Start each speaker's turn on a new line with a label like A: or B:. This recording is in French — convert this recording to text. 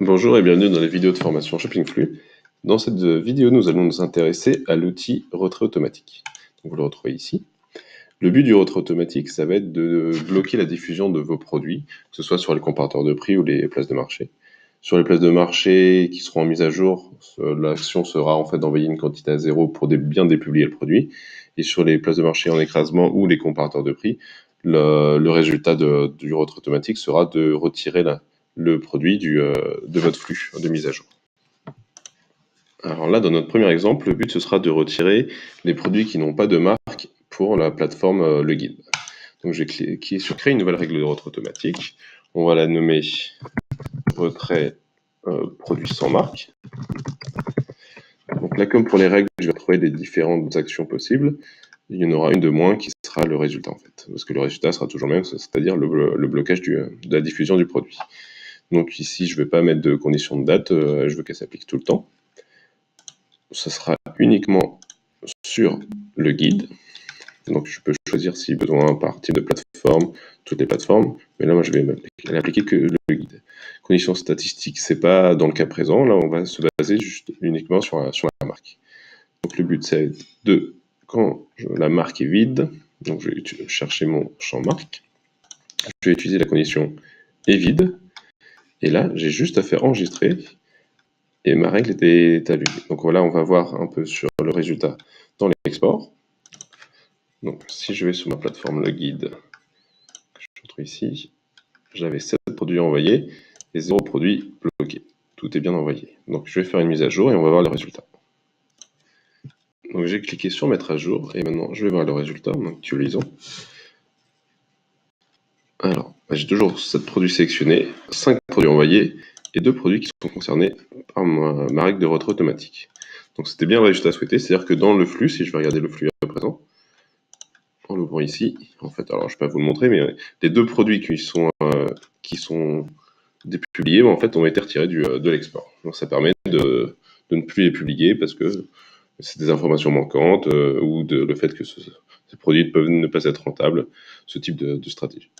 A: Bonjour et bienvenue dans la vidéo de formation Shoppingflux. Dans cette vidéo, nous allons nous intéresser à l'outil retrait automatique. Donc, vous le retrouvez ici. Le but du retrait automatique, ça va être de bloquer la diffusion de vos produits, que ce soit sur les comparateurs de prix ou les places de marché. Sur les places de marché qui seront en mise à jour, l'action sera en fait d'envoyer une quantité à zéro pour bien dépublier le produit. Et sur les places de marché en écrasement ou les comparateurs de prix, le résultat du retrait automatique sera de retirer le produit de votre flux de mise à jour. Alors là, dans notre premier exemple, le but ce sera de retirer les produits qui n'ont pas de marque pour la plateforme Le Guide. Donc je vais cliquer sur créer une nouvelle règle de retrait automatique. On va la nommer retrait produit sans marque. Donc là, comme pour les règles, je vais trouver les différentes actions possibles. Il y en aura une de moins qui sera le résultat en fait, parce que le résultat sera toujours le même, c'est-à-dire le blocage de la diffusion du produit. Donc ici, je ne vais pas mettre de condition de date, je veux qu'elle s'applique tout le temps. Ce sera uniquement sur le guide. Donc je peux choisir si besoin par type de plateforme, toutes les plateformes, mais là moi je vais l'appliquer que le guide. Conditions statistiques, c'est pas dans le cas présent, là on va se baser juste uniquement sur la marque. Donc le but c'est quand la marque est vide, donc je vais chercher mon champ marque, je vais utiliser la condition est vide, et là j'ai juste à faire enregistrer, et ma règle est allumée. Donc voilà, on va voir un peu sur le résultat dans l'export. Donc si je vais sur ma plateforme le guide, que je retrouve ici, j'avais 7 produits envoyés et 0 produit bloqué. Tout est bien envoyé. Donc je vais faire une mise à jour et on va voir le résultat. Donc j'ai cliqué sur mettre à jour et maintenant je vais voir le résultat en actualisant. Alors, j'ai toujours 7 produits sélectionnés, 5 produits envoyés et 2 produits qui sont concernés par ma règle de retrait automatique. Donc c'était bien le résultat souhaité, c'est-à-dire que dans le flux, si je vais regarder le flux à présent, en l'ouvrant ici, en fait, alors je ne vais pas vous le montrer, mais les 2 produits qui sont dépubliés, en fait, ont été retirés de l'export. Donc ça permet de ne plus les publier parce que c'est des informations manquantes ou le fait que ces produits peuvent ne pas être rentables, ce type de stratégie.